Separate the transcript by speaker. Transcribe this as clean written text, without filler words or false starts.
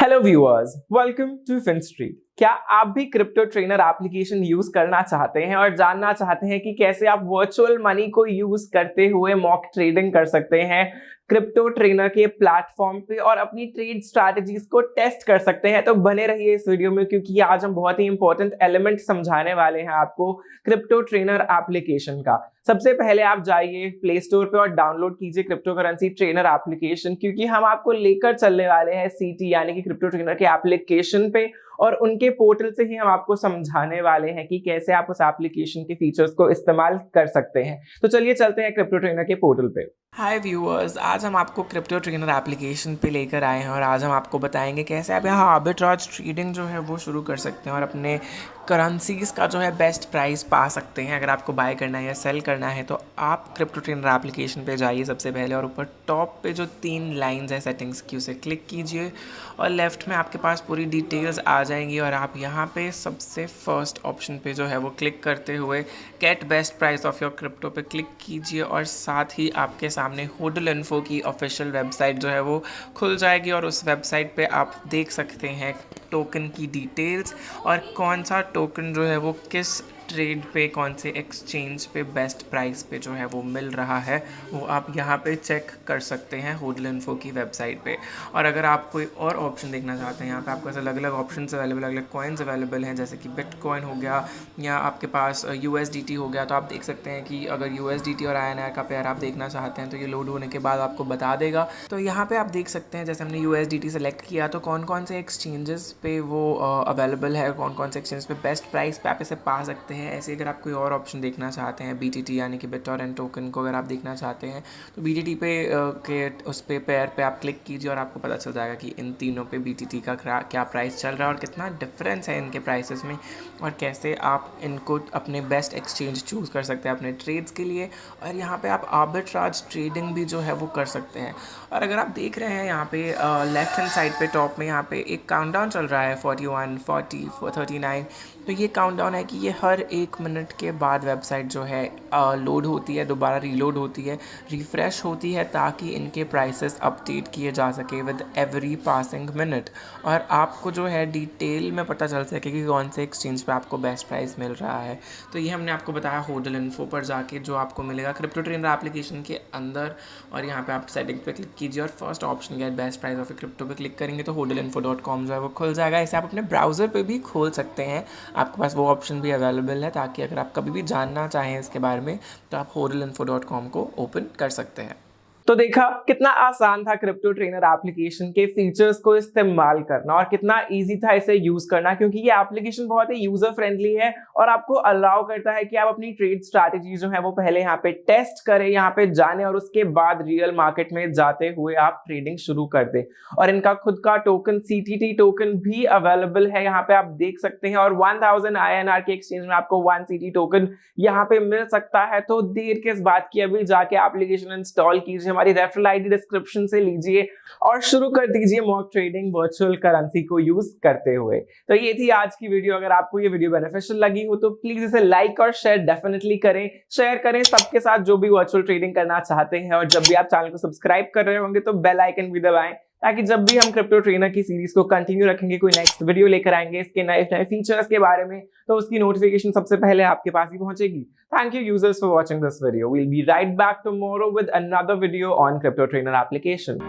Speaker 1: Hello viewers, welcome to Fin Street. क्या आप भी क्रिप्टो ट्रेनर एप्लीकेशन यूज करना चाहते हैं और जानना चाहते हैं कि कैसे आप वर्चुअल मनी को यूज करते हुए मॉक ट्रेडिंग कर सकते हैं क्रिप्टो ट्रेनर के प्लेटफॉर्म पे और अपनी ट्रेड स्ट्रैटेजीज को टेस्ट कर सकते हैं? तो बने रहिए इस वीडियो में, क्योंकि आज हम बहुत ही इंपॉर्टेंट एलिमेंट समझाने वाले हैं आपको क्रिप्टो ट्रेनर एप्लीकेशन का। सबसे पहले आप जाइए प्ले स्टोर पे और डाउनलोड कीजिए क्रिप्टो करेंसी ट्रेनर एप्लीकेशन, क्योंकि हम आपको लेकर चलने वाले हैं सीटी यानी कि क्रिप्टो ट्रेनर के एप्लीकेशन पे, और उनके पोर्टल से ही हम आपको समझाने वाले हैं कि कैसे आप उस एप्लीकेशन के फीचर्स को इस्तेमाल कर सकते हैं। तो चलिए चलते हैं क्रिप्टो ट्रेनर के पोर्टल पे। हाय व्यूअर्स, आज हम आपको क्रिप्टो ट्रेनर एप्लीकेशन पे लेकर आए हैं और आज हम आपको बताएंगे कैसे आप यहाँ आर्बिट्राज ट्रेडिंग जो है वो शुरू कर सकते हैं और अपने करेंसीज का जो है बेस्ट प्राइस पा सकते हैं। अगर आपको बाय करना है या सेल करना है तो आप क्रिप्टो ट्रेनर एप्लीकेशन पे जाइए सबसे पहले, और ऊपर टॉप पे जो 3 लाइंस है सेटिंग्स की उसे क्लिक कीजिए और लेफ्ट में आपके पास पूरी डिटेल्स आ जाएंगी और आप यहाँ पे सबसे फर्स्ट ऑप्शन पे जो है वो क्लिक करते हुए get best price of your crypto पे क्लिक कीजिए और साथ ही आपके सामने होडल इन्फो की ऑफिशियल वेबसाइट जो है वो खुल जाएगी और उस वेबसाइट पे आप देख सकते हैं टोकन की डिटेल्स और कौन सा टोकन जो है वो किस ट्रेड पे कौन से एक्सचेंज पे बेस्ट प्राइस पे जो है वो मिल रहा है, वो आप यहाँ पे चेक कर सकते हैं होडल इन्फो की वेबसाइट पे। और अगर आप कोई और ऑप्शन देखना चाहते हैं, यहाँ पे आपके पास अलग अलग ऑप्शन अवेलेबल, अलग अलग कॉइन्स अवेलेबल हैं, जैसे कि बिटकॉइन हो गया या आपके पास USDT हो गया। तो आप देख सकते हैं कि अगर USDT और INR का पेयर आप देखना चाहते हैं तो ये लोड होने के बाद आपको बता देगा। तो यहाँ पर आप देख सकते हैं जैसे हमने USDT सेलेक्ट किया तो कौन कौन से एक्सचेंजेस पे वो अवेलेबल है, कौन कौन से एक्सचेंज पे बेस्ट प्राइस पे आप इसे पा सकते हैं। ऐसे अगर आप कोई और ऑप्शन देखना चाहते हैं, BTT यानी कि बिटटॉरेंट टोकन को अगर आप देखना चाहते हैं तो BTT पे के उस पे पेयर पे आप क्लिक कीजिए और आपको पता चल जाएगा कि इन तीनों पे BTT का क्या प्राइस चल रहा है और कितना डिफरेंस है इनके प्राइसेस में, और कैसे आप इनको अपने बेस्ट एक्सचेंज चूज़ कर सकते हैं अपने ट्रेड्स के लिए। और यहाँ पे आप आर्बिट्राज ट्रेडिंग भी जो है वो कर सकते हैं। और अगर आप देख रहे हैं यहाँ पे लेफ्ट हैंड साइड पे टॉप में यहाँ पे एक काउंटडाउन चल रहा है 41, 40, 39। तो ये काउंटडाउन है कि ये हर 1 मिनट के बाद वेबसाइट जो है लोड होती है, दोबारा रीलोड होती है, रिफ़्रेश होती है, ताकि इनके प्राइसेस अपडेट किए जा सके विद एवरी पासिंग मिनट और आपको जो है डिटेल में पता चल सके कि कौन से एक्सचेंज पे आपको बेस्ट प्राइस मिल रहा है। तो ये हमने आपको बताया होडल इन्फो पर जाके, जो आपको मिलेगा क्रिप्टो ट्रेनर एप्लीकेशन के अंदर। और यहाँ पे आप सेटिंग पे क्लिक कीजिए और first option get best price of crypto पे क्लिक करेंगे तो hodelinfo.com जो है वो खुल जाएगा। इसे आप अपने ब्राउज़र पे भी खोल सकते हैं, आपके पास वो ऑप्शन भी अवेलेबल है, ताकि अगर आप कभी भी जानना चाहें इसके बारे में तो आप hodelinfo.com को ओपन कर सकते हैं। तो देखा कितना आसान था क्रिप्टो ट्रेनर एप्लीकेशन के फीचर्स को इस्तेमाल करना और कितना इजी था इसे यूज करना, क्योंकि ये एप्लीकेशन बहुत ही यूजर फ्रेंडली है और आपको अलाउ करता है कि आप अपनी ट्रेड स्ट्रैटेजी जो है वो पहले यहाँ पे टेस्ट करें, यहाँ पे जाने और उसके बाद रियल मार्केट में जाते हुए आप ट्रेडिंग शुरू कर दें। और इनका खुद का टोकन CTT टोकन भी अवेलेबल है, यहाँ पे आप देख सकते हैं। और 1000 INR के एक्सचेंज में आपको 1 CT टोकन यहाँ पे मिल सकता है। तो देर किस बात की, अभी जाके एप्लीकेशन इंस्टॉल कीजिए, हमारी रेफरल आईडी डिस्क्रिप्शन से लीजिए और शुरू कर दीजिए मॉक ट्रेडिंग वर्चुअल करेंसी को यूज करते हुए। तो ये थी आज की वीडियो। अगर आपको ये वीडियो बेनिफिशियल लगी हो तो प्लीज इसे लाइक और शेयर डेफिनेटली करें। शेयर करें सबके साथ जो भी वर्चुअल ट्रेडिंग करना चाहते हैं, और जब भी आप चैनल को सब्सक्राइब कर रहे होंगे तो बेल आइकन भी दबाएं, ताकि जब भी हम क्रिप्टो ट्रेनर की सीरीज को कंटिन्यू रखेंगे, कोई नेक्स्ट वीडियो लेकर आएंगे इसके नए नए फीचर्स के बारे में, तो उसकी नोटिफिकेशन सबसे पहले आपके पास ही पहुंचेगी। Thank you users for watching this video. We'll be right back tomorrow with another video on crypto trainer application.